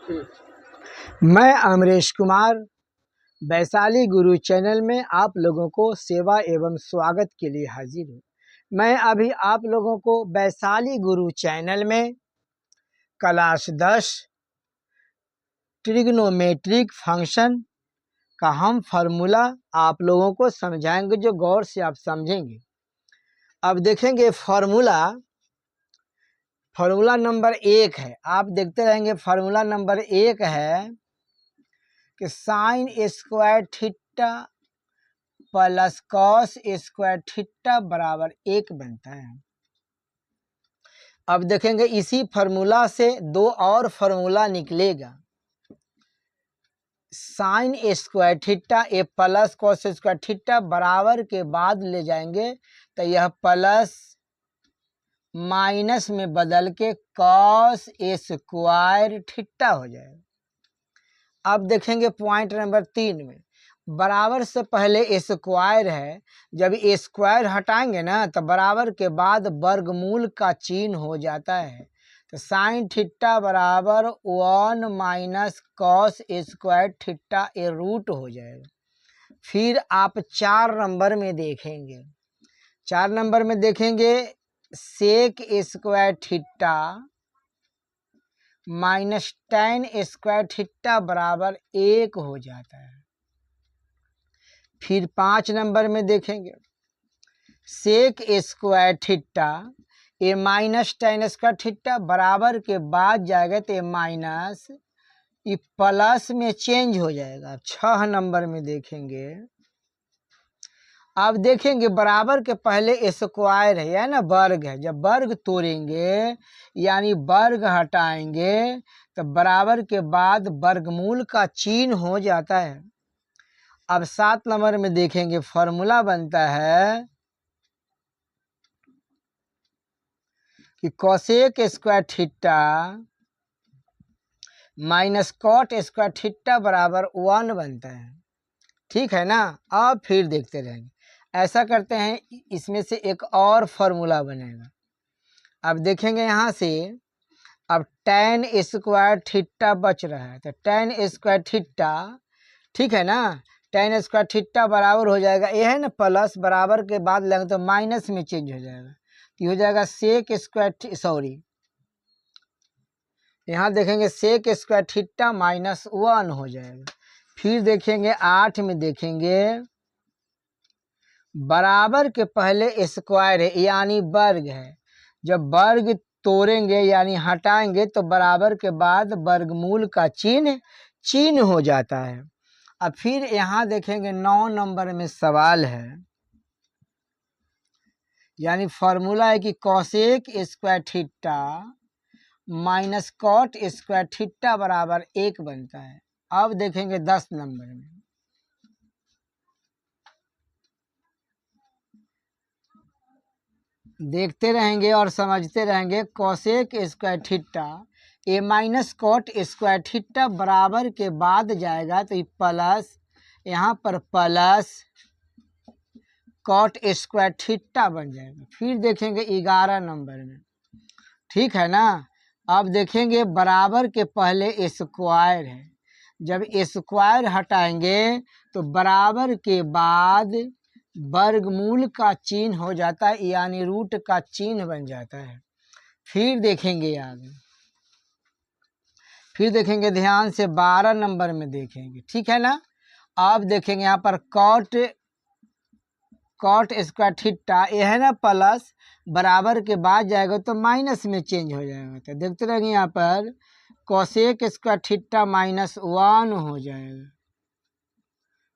मैं अमरेश कुमार वैशाली गुरु चैनल में आप लोगों को सेवा एवं स्वागत के लिए हाजिर हूँ। मैं अभी आप लोगों को वैशाली गुरु चैनल में क्लास 10 ट्रिग्नोमेट्रिक फंक्शन का हम फार्मूला आप लोगों को समझाएंगे, जो गौर से आप समझेंगे। अब देखेंगे फार्मूला नंबर 1 है, आप देखते रहेंगे। फार्मूला नंबर 1 है कि sine square theta plus cos square theta बराबर 1 बनता है। अब देखेंगे इसी फार्मूला से दो और फार्मूला निकलेगा। साइन स्क्वायर थीटा ए प्लस कॉस स्क्वायर थीटा बराबर के बाद ले जाएंगे तो यह प्लस माइनस में बदल के कॉस स्क्वायर थीटा हो जाएगा। अब देखेंगे पॉइंट नंबर 3 में बराबर से पहले स्क्वायर है, जब स्क्वायर हटाएंगे ना तो बराबर के बाद वर्गमूल का चिन्ह हो जाता है। तो साइन थीटा बराबर 1 माइनस कॉस स्क्वायर थीटा ए रूट हो जाएगा। फिर आप 4 नंबर में देखेंगे, 4 नंबर में देखेंगे sec square theta minus tan square theta बराबर 1 हो जाता है। फिर 5 नंबर में देखेंगे सेक स्क्वायर थीटा ए माइनस टेन स्क्वायर थीटा बराबर के बाद जाएगा तो ये माइनस ये प्लस में चेंज हो जाएगा। 6 नंबर में देखेंगे, अब देखेंगे बराबर के पहले स्क्वायर है या ना वर्ग है, जब वर्ग तोड़ेंगे यानी वर्ग हटाएंगे तो बराबर के बाद वर्गमूल का चिन्ह हो जाता है। अब 7 नंबर में देखेंगे फॉर्मूला बनता है कि cosec square theta minus cot square theta बराबर 1 बनता है। ठीक है ना। अब फिर देखते रहेंगे, ऐसा करते हैं, इसमें से एक और फार्मूला बनेगा। अब देखेंगे यहाँ से, अब टेन स्क्वायर थीटा बच रहा है तो टेन स्क्वायर थीटा, ठीक है ना, टेन स्क्वायर थीटा बराबर हो जाएगा, ये है ना प्लस, बराबर के बाद लेंगे तो माइनस में चेंज हो जाएगा, तो हो जाएगा सेक स्क्वायर, सॉरी यहाँ देखेंगे सेक स्क्वायर थीटा माइनस 1 हो जाएगा। फिर देखेंगे 8 में देखेंगे बराबर के पहले स्क्वायर है यानी वर्ग है, जब वर्ग तोड़ेंगे यानी हटाएंगे तो बराबर के बाद वर्गमूल का चिन्ह हो जाता है। अब फिर यहाँ देखेंगे 9 नंबर में सवाल है, यानी फार्मूला है कि cosec square theta minus cot square theta बराबर 1 बनता है। अब देखेंगे 10 नंबर में, देखते रहेंगे और समझते रहेंगे। कोसेक स्क्वायर थीटा ए माइनस कॉट स्क्वायर थीटा बराबर के बाद जाएगा तो ये प्लस, यहाँ पर प्लस कॉट स्क्वायर थीटा बन जाएगा। फिर देखेंगे 11 नंबर में, ठीक है ना। अब देखेंगे बराबर के पहले स्क्वायर है, जब स्क्वायर हटाएंगे तो बराबर के बाद वर्गमूल का चिन्ह हो जाता है यानी रूट का चिन्ह बन जाता है। फिर देखेंगे आगे, फिर देखेंगे ध्यान से 12 नंबर में देखेंगे, ठीक है ना। अब देखेंगे यहाँ पर कॉट स्क्वायर थीटा, ये है ना प्लस, बराबर के बाद जाएगा तो माइनस में चेंज हो जाएगा। तो देखते रहेंगे यहाँ पर कोसेक स्क्वायर थीटा माइनस 1 हो जाएगा।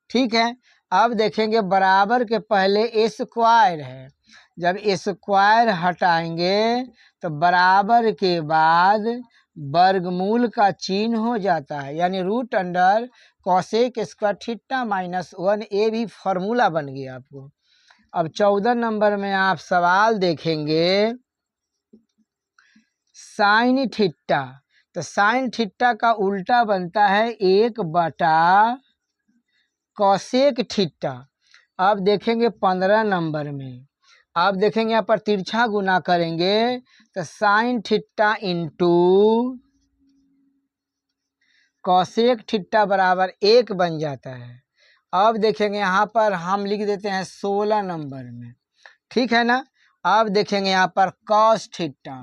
ठीक है। अब देखेंगे बराबर के पहले स्क्वायर है, जब स्क्वायर हटाएंगे तो बराबर के बाद वर्गमूल का चिन्ह हो जाता है यानी root under cosec square theta minus 1, ये भी फार्मूला बन गया आपको। अब 14 नंबर में आप सवाल देखेंगे साइन थीटा, तो साइन थीटा का उल्टा बनता है 1 बटा कोसेक थीटा। अब देखेंगे 15 नंबर में, अब देखेंगे यहाँ पर तिरछा गुना करेंगे तो sine theta into cosec theta बराबर 1 बन जाता है। अब देखेंगे यहाँ पर हम लिख देते हैं 16 नंबर में, ठीक है ना। अब देखेंगे यहाँ पर कॉस थीटा,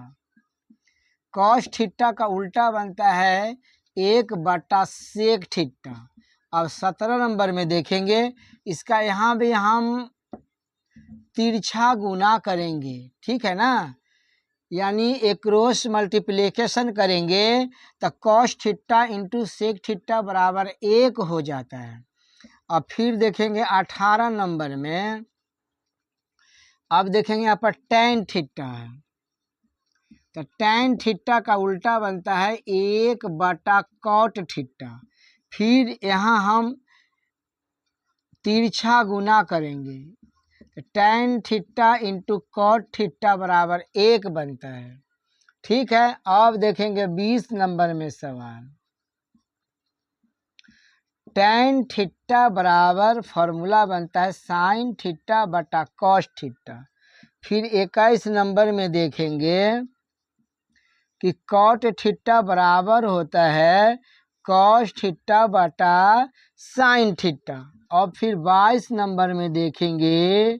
कॉस थीटा का उल्टा बनता है 1/सेक थीटा। अब 17 नंबर में देखेंगे, इसका यहाँ भी हम तिरछा गुना करेंगे, ठीक है ना, यानी एक क्रॉस मल्टीप्लिकेशन करेंगे तो cos theta into sec theta बराबर 1 हो जाता है। अब फिर देखेंगे 18 नंबर में, अब देखेंगे यहाँ पर टैन थीटा है, तो टैन थीटा का उल्टा बनता है 1/कॉट थीटा। फिर यहाँ हम तिरछा गुना करेंगे, tan theta into cot theta बराबर 1 बनता है, ठीक है। अब देखेंगे 20 नंबर में सवाल, टैन थीटा बराबर फॉर्मूला बनता है साइन थीटा बटा कॉस थीटा। फिर 21 नंबर में देखेंगे कि कॉट थीटा बराबर होता है कॉस थीटा बटा साइन थीटा। और फिर 22 नंबर में देखेंगे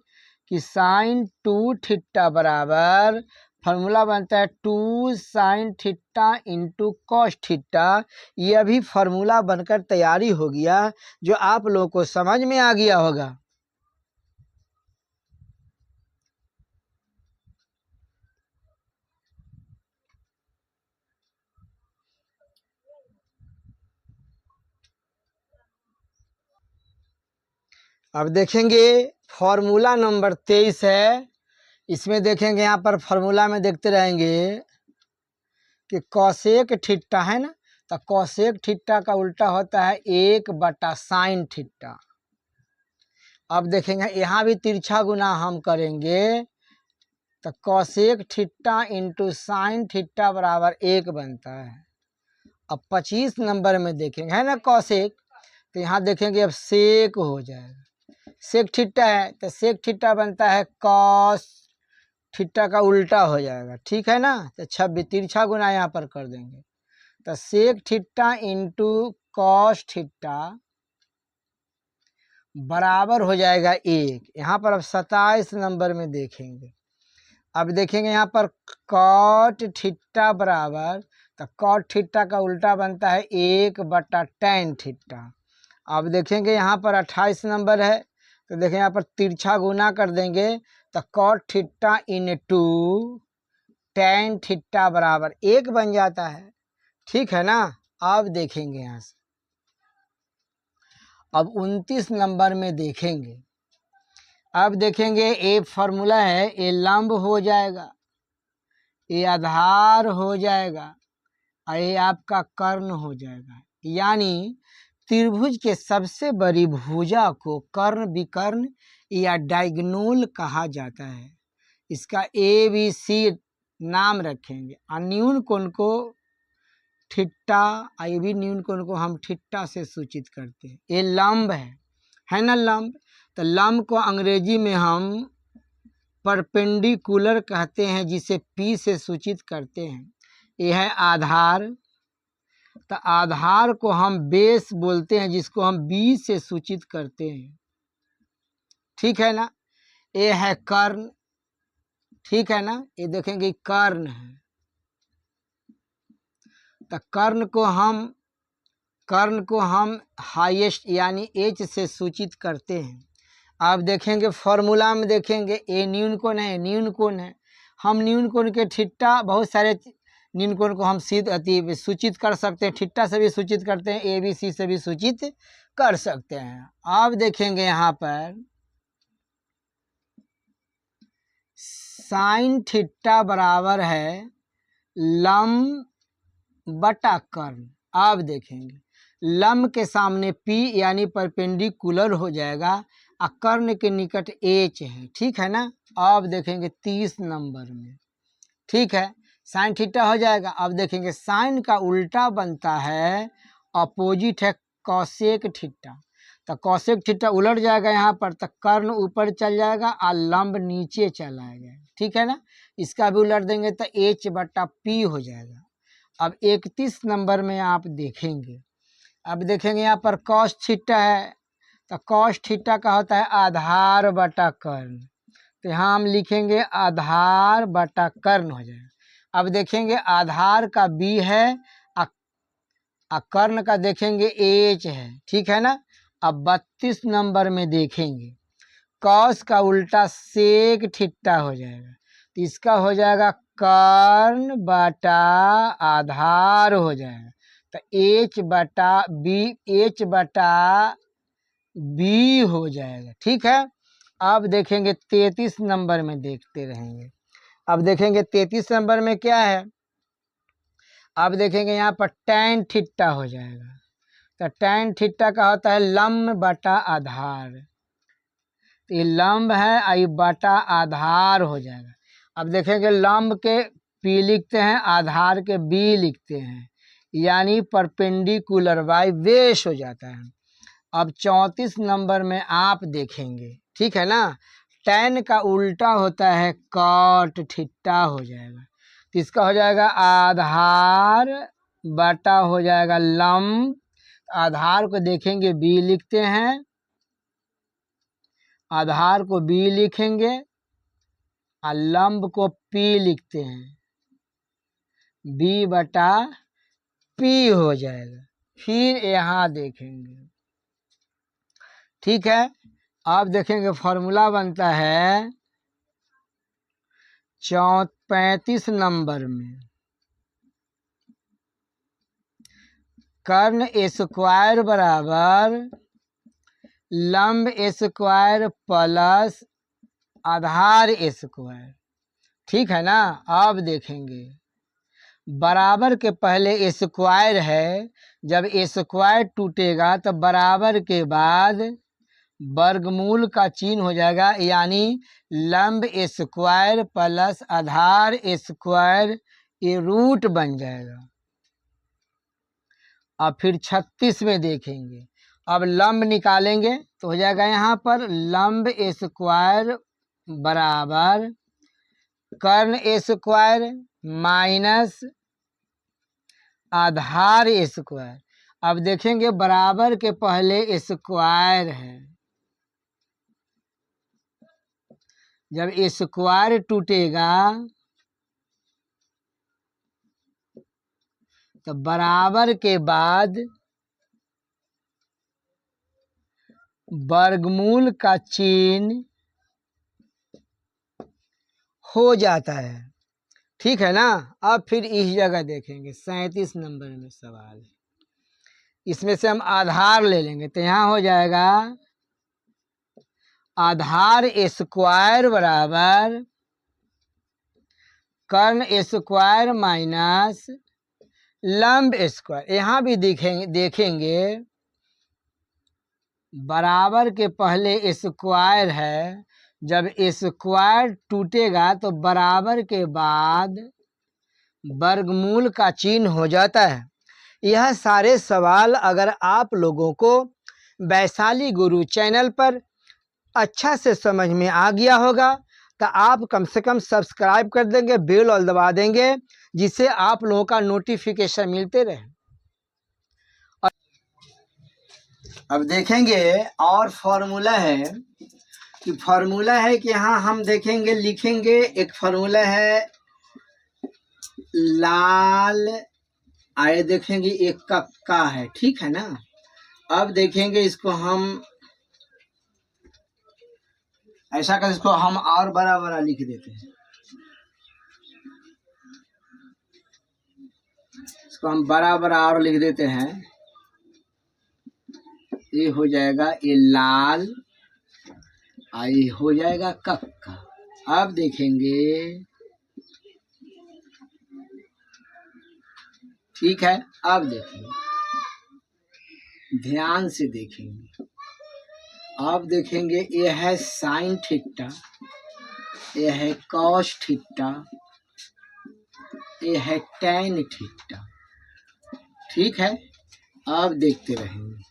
कि साइन 2 थीटा बराबर फार्मूला बनता है 2 sine theta into cos theta. ये अभी फार्मूला बनकर तैयारी हो गया, जो आप लोगों को समझ में आ गया होगा। अब देखेंगे फॉर्मूला नंबर 23 है, इसमें देखेंगे यहाँ पर फॉर्मूला में देखते रहेंगे कि कॉसेक थीटा है ना, तो कॉसेक थीटा का उल्टा होता है 1/साइन थीटा। अब देखेंगे यहाँ भी तिरछा गुना हम करेंगे, तो cosec theta into sine theta बराबर 1 बनता है। अब 25 नंबर में देखेंगे, है ना कॉसेक, तो यहाँ देखेंगे अब सेक हो जाएगा, सेक थीटा है तो सेक थीटा बनता है कॉस थीटा का उल्टा हो जाएगा, ठीक है ना। तो 26 तिरछा गुना यहाँ पर कर देंगे, तो sec theta into cos theta बराबर हो जाएगा 1। यहाँ पर अब 27 नंबर में देखेंगे, अब देखेंगे यहाँ पर कॉट थीटा बराबर, तो कॉट थीटा का उल्टा बनता है 1/टैन थीटा। अब देखेंगे यहाँ पर 28 नंबर है, तो देखें यहाँ पर तिरछा गुना कर देंगे, तो cot theta into tan theta बराबर 1 बन जाता है, ठीक है ना। अब देखेंगे यहाँ से, अब 29 नंबर में देखेंगे, अब देखेंगे ए फार्मूला है, ए लंब हो जाएगा, ये आधार हो जाएगा और ये आपका कर्ण हो जाएगा। यानी त्रिभुज के सबसे बड़ी भुजा को कर्ण विकर्ण या डायगोनल कहा जाता है। इसका ABC नाम रखेंगे। अन्यून कोण को थीटा, ये भी न्यून कोण को हम थीटा से सूचित करते हैं। ये लंब है ना लंब, तो लंब को अंग्रेजी में हम परपेंडिकुलर कहते हैं, जिसे P से सूचित करते हैं। यह है आधार, तो आधार को हम बेस बोलते हैं, जिसको हम B से सूचित करते हैं, ठीक है ना। ये है कर्ण, ठीक है ना, ये देखेंगे कर्ण है, तो कर्ण को हम हाईएस्ट यानी H से सूचित करते हैं। आप देखेंगे फॉर्मूला में देखेंगे ए न्यून कोण है, न्यून कोण है, हम न्यून कोण के थीटा, बहुत सारे न्यून कोण को हम सीधे सूचित कर सकते हैं, थीटा से भी सूचित करते हैं, ABC से भी सूचित कर सकते हैं। अब देखेंगे यहाँ पर साइन थीटा बराबर है लंब बटा कर्ण। अब देखेंगे लंब के सामने P यानी परपेंडिकुलर हो जाएगा और कर्ण के निकट H है, ठीक है ना। अब देखेंगे 30 नंबर में, ठीक है, साइन थीटा हो जाएगा। अब देखेंगे साइन का उल्टा बनता है, अपोजिट है कॉसेक थीटा, तो कॉसेक थीटा उलट जाएगा यहाँ पर, तो कर्ण ऊपर चल जाएगा और लंब नीचे चला जाएगा, ठीक है ना। इसका भी उलट देंगे तो H/P हो जाएगा। अब 31 नंबर में आप देखेंगे, अब देखेंगे यहाँ पर कॉस थीटा है, तो कॉस थीटा का होता है आधार बटा कर्ण, तो यहाँ हम लिखेंगे आधार बटा कर्ण हो जाएगा। अब देखेंगे आधार का b है और कर्ण का देखेंगे h है, ठीक है ना। अब 32 नंबर में देखेंगे कॉस का उल्टा सेक थीटा हो जाएगा, तो इसका हो जाएगा कर्ण बटा आधार हो जाएगा, तो h बटा b हो जाएगा, ठीक है। अब देखेंगे 33 नंबर में देखते रहेंगे। अब देखेंगे 33 नंबर में क्या है, अब देखेंगे यहाँ पर tan थीटा हो जाएगा, तो tan थीटा का होता है लंब बटा आधार, तो ये लंब है और ये बटा आधार हो जाएगा। अब देखेंगे लंब के p लिखते हैं, आधार के b लिखते हैं, यानी परपेंडिकुलर बाई बेस हो जाता है। अब 34 नंबर में आप देखेंगे, ठीक है ना, tan का उल्टा होता है कॉट थीटा हो जाएगा, तो इसका हो जाएगा आधार बटा हो जाएगा लंब, आधार को देखेंगे b लिखते हैं, आधार को b लिखेंगे और लंब को p लिखते हैं, b बटा p हो जाएगा। फिर यहाँ देखेंगे, ठीक है। अब देखेंगे फॉर्मूला बनता है 35 नंबर में कर्ण स्क्वायर बराबर लंब स्क्वायर प्लस आधार स्क्वायर, ठीक है ना। अब देखेंगे बराबर के पहले स्क्वायर है, जब स्क्वायर टूटेगा तो बराबर के बाद वर्गमूल का चिन्ह हो जाएगा, यानी लंब स्क्वायर प्लस आधार स्क्वायर ये रूट बन जाएगा। अब फिर 36 में देखेंगे, अब लंब निकालेंगे तो हो जाएगा यहाँ पर लंब स्क्वायर बराबर कर्ण स्क्वायर माइनस आधार स्क्वायर। अब देखेंगे बराबर के पहले स्क्वायर है, जब स्क्वायर टूटेगा तो बराबर के बाद वर्गमूल का चिन्ह हो जाता है, ठीक है ना। अब फिर इस जगह देखेंगे 37 नंबर में सवाल है, इसमें से हम आधार ले लेंगे, तो यहाँ हो जाएगा आधार स्क्वायर बराबर कर्ण स्क्वायर माइनस लंब स्क्वायर। यहाँ भी देखेंगे बराबर के पहले स्क्वायर है, जब स्क्वायर टूटेगा तो बराबर के बाद वर्गमूल का चिन्ह हो जाता है। यह सारे सवाल अगर आप लोगों को वैशाली गुरु चैनल पर अच्छा से समझ में आ गया होगा तो आप कम से कम सब्सक्राइब कर देंगे, बेल ऑल दबा देंगे, जिससे आप लोगों का नोटिफिकेशन मिलते रहे। अब देखेंगे और फॉर्मूला है कि यहाँ हम देखेंगे लिखेंगे, एक फॉर्मूला है लाल आए, देखेंगे एक कक्का है, ठीक है ना। अब देखेंगे इसको हम ऐसा कर, इसको हम और बड़ा बड़ा लिख देते हैं, इसको हम बड़ा बड़ा और लिख देते हैं, ये हो जाएगा ये लाल, ये हो जाएगा कक्का। अब देखेंगे, ठीक है। अब देखेंगे, ध्यान से देखेंगे, अब देखेंगे ये है साइन थीटा, ये है कॉस थीटा, ये है टैन थीटा, ठीक है। अब देखते रहेंगे,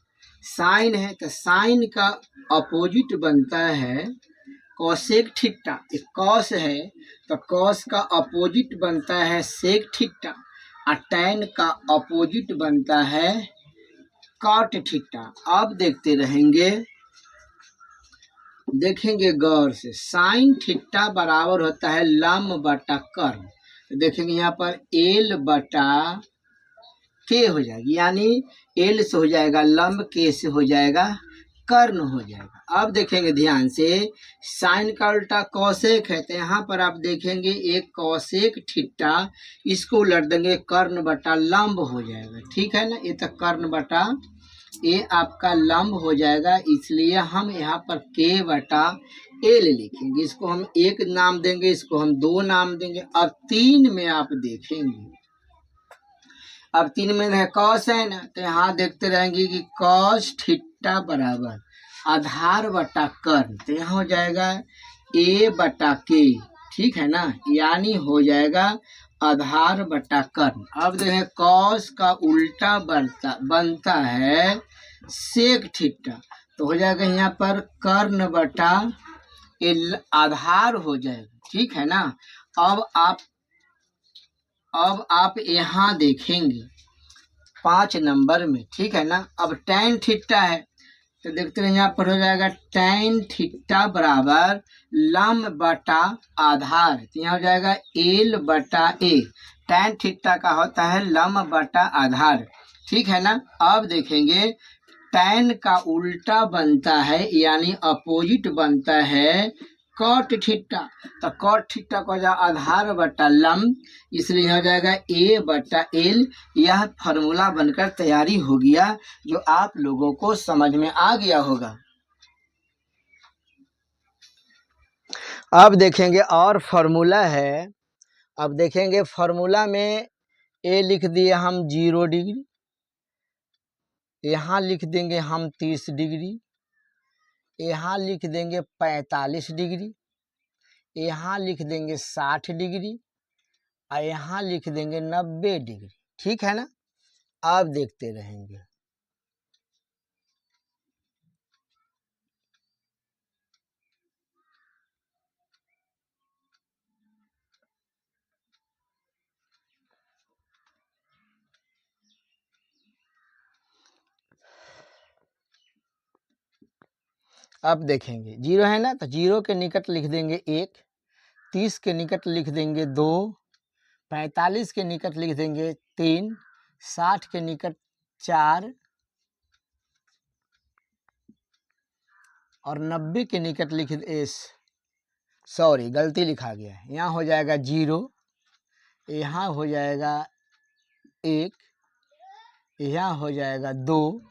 साइन है तो साइन का अपोजिट बनता है कॉसेक थीटा, एक कॉस है तो कॉस का अपोजिट बनता है सेक थीटा, और टैन का अपोजिट बनता है कॉट थीटा। अब देखते रहेंगे, देखेंगे गौर से, साइन थीटा बराबर होता है लंब बटा कर्ण। तो देखेंगे यहाँ पर एल बटा के हो जाएगी, यानी एल से हो जाएगा लंब, के से हो जाएगा कर्ण हो जाएगा। अब देखेंगे ध्यान से, साइन का उल्टा कौसेक है, तो यहाँ पर आप देखेंगे एक कौसेक थीटा, इसको उलट देंगे कर्ण बटा लंब हो जाएगा। ठीक है ना, ये तो कर्ण बटा ये आपका लंब हो जाएगा, इसलिए हम यहाँ पर के बटा एल लिखेंगे। इसको हम एक नाम देंगे, इसको हम दो नाम देंगे। अब तीन में आप देखेंगे, अब तीन में है कॉस है ना, तो यहाँ देखते रहेंगे कि कॉस थीटा बराबर आधार बटा कर्ण, तो यहाँ हो जाएगा ए बटा के। ठीक है ना, यानी हो जाएगा आधार बटा कर्ण। अब देखें कॉस का उल्टा बनता है सेक थीटा, तो हो जाएगा यहाँ पर कर्ण बटा एल आधार हो जाएगा। ठीक है ना, अब आप यहाँ देखेंगे 5 नंबर में। ठीक है ना, अब tan थीटा है, तो देखते हैं यहाँ पर हो जाएगा tan थीटा बराबर लंब बटा आधार, तो यहाँ हो जाएगा एल बटा ए। tan थीटा का होता है लंब बटा आधार। ठीक है ना, अब देखेंगे tan का उल्टा बनता है, यानी अपोजिट बनता है कॉट थीटा, तो कॉट थीटा को जा आधार बटा लंब, इसलिए हो जाएगा ए बटा एल। यह फार्मूला बनकर तैयारी हो गया, जो आप लोगों को समझ में आ गया होगा। अब देखेंगे और फार्मूला है। अब देखेंगे फार्मूला में ए लिख दिए हम 0 डिग्री, यहाँ लिख देंगे हम 30 डिग्री, यहाँ लिख देंगे 45 डिग्री, यहाँ लिख देंगे 60 डिग्री, और यहाँ लिख देंगे 90 डिग्री। ठीक है ना, आप देखते रहेंगे। अब देखेंगे 0 है ना, तो 0 के निकट लिख देंगे 1, 30 के निकट लिख देंगे 2, 45 के निकट लिख देंगे 3, 60 के निकट 4, और 90 के निकट लिख सॉरी गलती लिखा गया है, यहाँ हो जाएगा 0, यहाँ हो जाएगा 1, यहाँ हो जाएगा 2,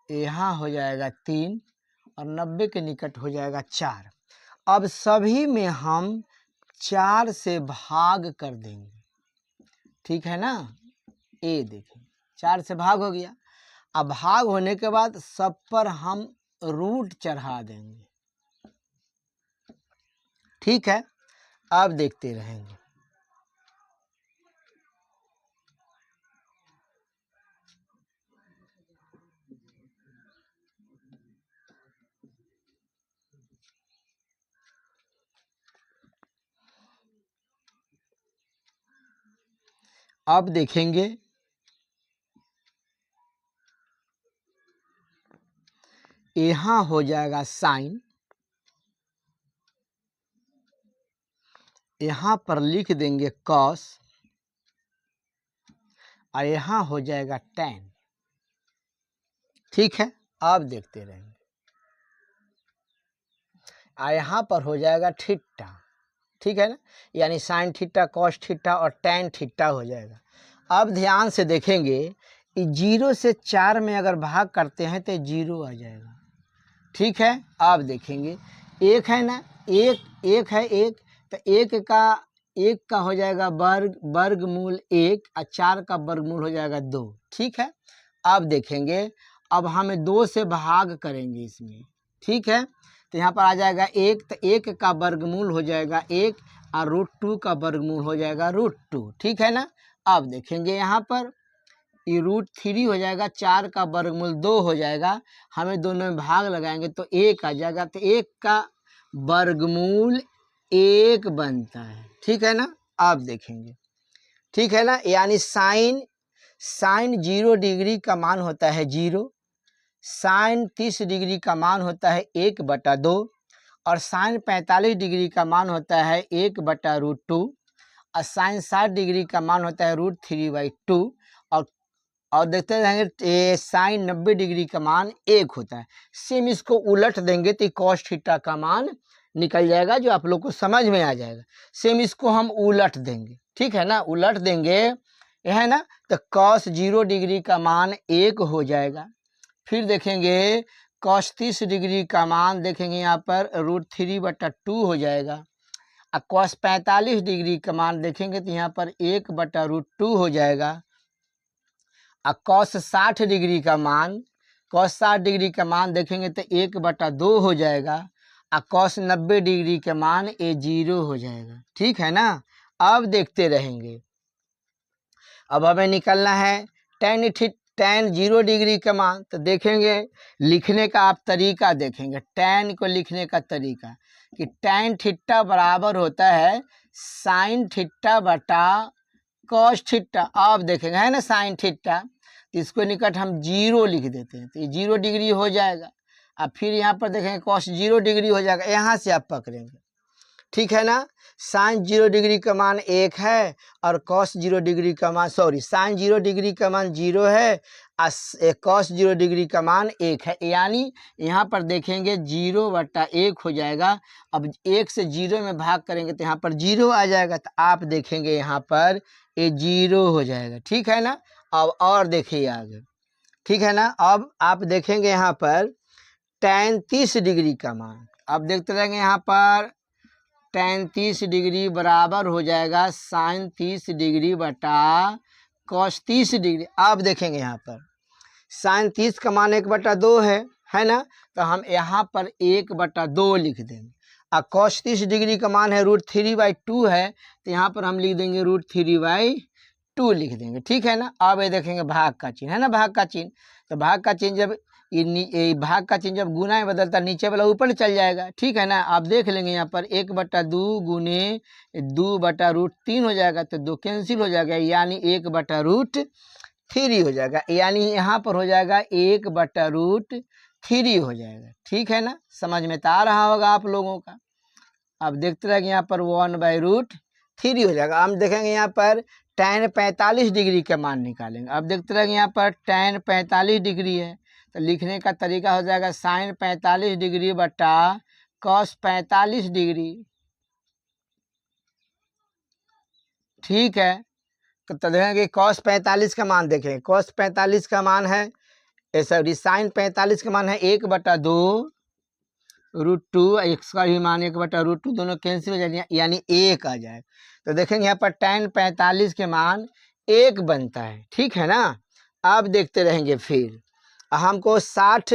यहाँ हो जाएगा 3, और 90 के निकट हो जाएगा 4। अब सभी में हम 4 से भाग कर देंगे। ठीक है ना, ए देखें 4 से भाग हो गया। अब भाग होने के बाद सब पर हम रूट चढ़ा देंगे। ठीक है, अब देखते रहेंगे। अब देखेंगे यहाँ हो जाएगा साइन, यहाँ पर लिख देंगे कॉस, और यहाँ हो जाएगा टैन। ठीक है, अब देखते रहेंगे। और यहाँ पर हो जाएगा थीटा। ठीक है ना, यानी साइन थीटा, कॉस थीटा और टैन थीटा हो जाएगा। अब ध्यान से देखेंगे, 0 से 4 में अगर भाग करते हैं तो 0 आ जाएगा। ठीक है, अब देखेंगे 1 है ना, एक है 1, तो 1 का हो जाएगा वर्गमूल 1, और 4 का वर्गमूल हो जाएगा 2। ठीक है, अब देखेंगे, अब हमें 2 से भाग करेंगे इसमें। ठीक है, तो यहाँ पर आ जाएगा 1, तो 1 का वर्गमूल हो जाएगा 1, और √2 का वर्गमूल हो जाएगा √2। ठीक है ना, अब देखेंगे यहाँ पर ये √3 हो जाएगा, 4 का वर्गमूल 2 हो जाएगा, हमें दोनों में भाग लगाएंगे तो 1 आ जाएगा, तो 1 का वर्गमूल 1 बनता है। ठीक है ना, आप देखेंगे। ठीक है ना, यानी साइन साइन 0 डिग्री का मान होता है 0, साइन 30 डिग्री का मान होता है 1/2 और साइन 45 डिग्री का मान होता है 1/√2 और साइन 60 डिग्री का मान होता है √3/2 और देखते रहेंगे साइन 90 डिग्री का मान 1 होता है। सेम इसको उलट देंगे तो कॉस थीटा का मान निकल जाएगा, जो आप लोग को समझ में आ जाएगा। सेम इसको हम उलट देंगे, ठीक है ना, उलट देंगे यह है ना, तो कॉस 0 डिग्री का मान 1 हो जाएगा। फिर देखेंगे कॉस 30 डिग्री का मान देखेंगे यहाँ पर √3/2 हो जाएगा और कॉस 45 डिग्री का मान देखेंगे तो यहाँ पर 1/√2 हो जाएगा और कॉस 60 डिग्री का मान, कॉस 60 डिग्री का मान देखेंगे तो 1/2 हो जाएगा और कॉस 90 डिग्री का मान 0 हो जाएगा, ठीक है ना। अब देखते रहेंगे, अब हमें निकलना है tan 0 डिग्री का मान। तो देखेंगे लिखने का आप तरीका देखेंगे, tan को लिखने का तरीका कि tan थीटा बराबर होता है साइन थीटा बटा कॉस थीटा। अब देखेंगे है ना साइन थीटा, तो इसको निकट हम 0 लिख देते हैं तो ये 0 डिग्री हो जाएगा। अब फिर यहाँ पर देखेंगे कॉस 0 डिग्री हो जाएगा, यहाँ से आप पकड़ेंगे, ठीक है ना। साइन 0 डिग्री का मान 1 है और कॉस 0 डिग्री का मान साइन 0 डिग्री का मान 0 है और कॉस 0 डिग्री का मान 1 है, यानी यहाँ पर देखेंगे 0/1 हो जाएगा। अब 1 से 0 में भाग करेंगे तो यहाँ पर 0 आ जाएगा, तो आप देखेंगे यहाँ पर ये 0 हो जाएगा, ठीक है ना। अब और देखिए आगे, ठीक है ना। अब आप देखेंगे यहाँ पर tan 30 डिग्री का मान, अब देखते रहेंगे यहाँ पर tan 30 डिग्री बराबर हो जाएगा साइन 30 डिग्री बटा कॉस 30 डिग्री। अब देखेंगे यहाँ पर साइन 30 का मान 1/2 है ना, तो हम यहाँ पर 1/2 लिख देंगे और कॉस 30 डिग्री का मान है √3/2 है, तो यहाँ पर हम लिख देंगे √3/2 लिख देंगे, ठीक है ना। अब ये देखेंगे भाग का चिन्ह है ना, भाग का चिन्ह, तो भाग का चिन्ह जब ये भाग का चिन्ह जब गुना में बदलता नीचे वाला ऊपर चल जाएगा, ठीक है ना। आप देख लेंगे यहाँ पर 1/2 गुने 2/√3 हो जाएगा, तो 2 कैंसिल हो जाएगा, यानी 1/√3 हो जाएगा, यानी यहाँ पर हो जाएगा 1/√3 हो जाएगा, ठीक है ना। समझ में तो आ रहा होगा आप लोगों का। अब देखते रहेंगे यहाँ पर 1/√3 हो जाएगा। हम देखेंगे यहाँ पर tan 45 डिग्री का मान निकालेंगे। अब देखते रहेंगे यहाँ पर tan 45 डिग्री है, तो लिखने का तरीका हो जाएगा साइन 45 डिग्री बटा कॉस 45 डिग्री, ठीक है। तो देखेंगे कॉस 45 का मान देखेंगे, कॉस 45 का मान है सॉरी साइन 45 का मान है 1/2 √2, एक्स का भी मान 1/√2, दोनों कैंसिल हो जाएंगे, यानी 1 आ जाए। तो देखेंगे यहाँ पर tan 45 के मान 1 बनता है, ठीक है ना। अब देखते रहेंगे फिर हमको 60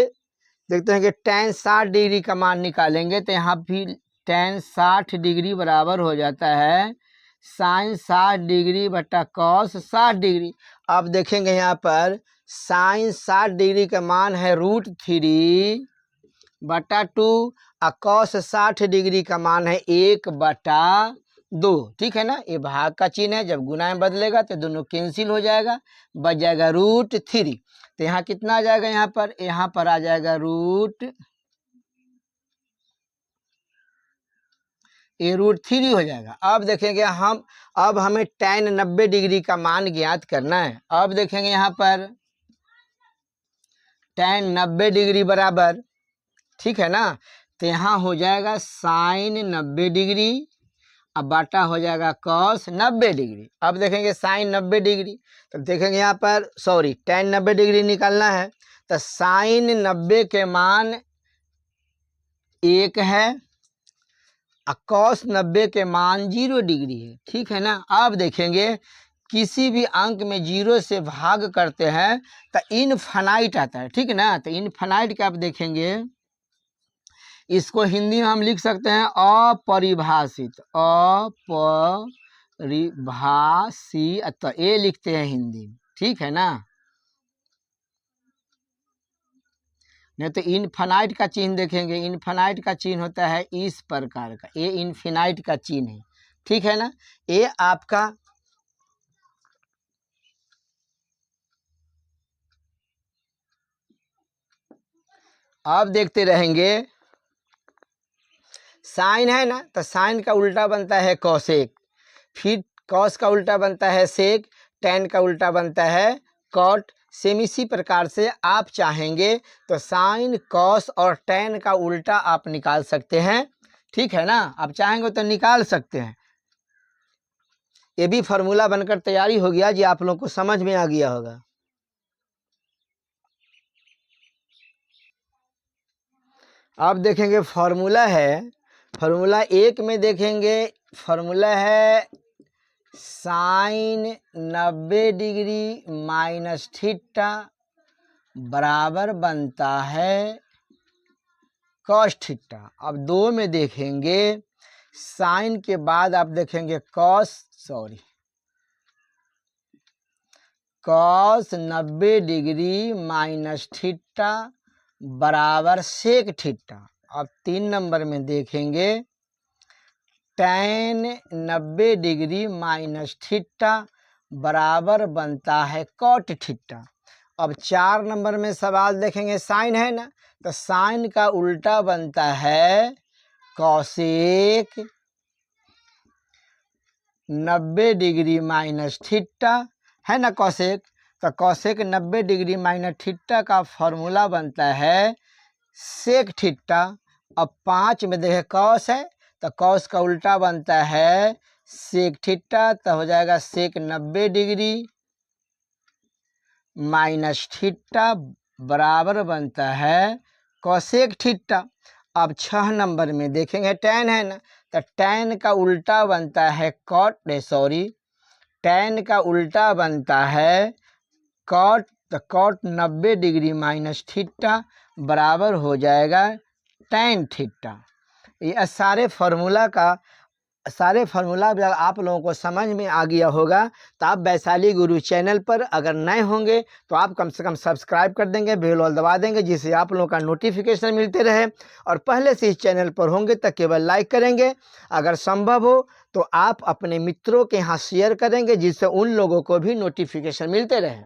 देखते हैं कि tan 60 डिग्री का मान निकालेंगे, तो यहाँ भी tan 60 डिग्री बराबर हो जाता है साइन 60 डिग्री बटा कॉस 60 डिग्री। अब देखेंगे यहाँ पर साइन 60 डिग्री का मान है √3/2 और कॉस 60 डिग्री का मान है 1/2, ठीक है ना। ये भाग का चिन्ह है, जब गुना में बदलेगा तो दोनों कैंसिल हो जाएगा, बच जाएगा √3। तो यहाँ कितना आ जाएगा, यहाँ पर आ जाएगा √3 हो जाएगा। अब देखेंगे हम, अब हमें tan 90 डिग्री का मान ज्ञात करना है। अब देखेंगे यहाँ पर tan 90 डिग्री बराबर, ठीक है ना, तो यहाँ हो जाएगा साइन 90 डिग्री अब बाटा हो जाएगा कॉस 90 डिग्री। अब देखेंगे साइन 90 डिग्री, तो देखेंगे यहाँ पर tan 90 डिग्री निकालना है, तो साइन 90 के मान 1 है और कॉस 90 के मान 0 डिग्री है, ठीक है ना। अब देखेंगे किसी भी अंक में 0 से भाग करते हैं तो इनफाइनाइट आता है, ठीक है ना। तो इनफाइनाइट का आप देखेंगे, इसको हिंदी में हम लिख सकते हैं अपरिभाषित, अपरिभाषित ये लिखते हैं हिंदी में, ठीक है ना। नहीं तो इनफाइनाइट का चिन्ह देखेंगे, इनफाइनाइट का चिन्ह होता है इस प्रकार का, ये इनफिनाइट का चिन्ह है, ठीक है ना। ये आपका अब देखते रहेंगे, साइन है ना, तो साइन का उल्टा बनता है कॉसेक, फिर कॉस का उल्टा बनता है सेक, टैन का उल्टा बनता है कॉट। सेम इसी प्रकार से आप चाहेंगे तो साइन, कॉस और टैन का उल्टा आप निकाल सकते हैं। ठीक है ना, आप चाहेंगे तो निकाल सकते हैं। ये भी फार्मूला बनकर तैयारी हो गया जी, आप लोगों को समझ में आ गया होगा। अब देखेंगे फार्मूला है, फार्मूला 1 में देखेंगे, फार्मूला है साइन 90 डिग्री माइनस थीटा बराबर बनता है कॉस थीटा। अब 2 में देखेंगे, साइन के बाद आप देखेंगे कॉस 90 डिग्री माइनस थीटा बराबर सेक थीटा। अब 3 नंबर में देखेंगे, टैन 90 डिग्री माइनस थीटा बराबर बनता है कॉट थीटा। अब 4 नंबर में सवाल देखेंगे, साइन है ना, तो साइन का उल्टा बनता है कॉसेक 90 डिग्री माइनस थीटा, है ना कॉसेक, तो कॉसेक 90 डिग्री माइनस थीटा का फॉर्मूला बनता है सेक थीटा। अब 5 में देखें, कॉस है तो कॉस का उल्टा बनता है सेक थीटा, तो हो जाएगा सेक 90 डिग्री माइनस थीटा बराबर बनता है कॉसेक थीटा। अब 6 नंबर में देखेंगे, टैन है ना, तो टैन का उल्टा बनता है टैन का उल्टा बनता है कॉट, तो कॉट 90 डिग्री माइनस थीटा बराबर हो जाएगा टैन थीटा। ये सारे फार्मूला जब आप लोगों को समझ में आ गया होगा तो आप वैशाली गुरु चैनल पर अगर नए होंगे तो आप कम से कम सब्सक्राइब कर देंगे, बेल ऑल दबा देंगे, जिससे आप लोगों का नोटिफिकेशन मिलते रहे। और पहले से इस चैनल पर होंगे तो केवल लाइक करेंगे, अगर संभव हो तो आप अपने मित्रों के यहाँ शेयर करेंगे, जिससे उन लोगों को भी नोटिफिकेशन मिलते रहे।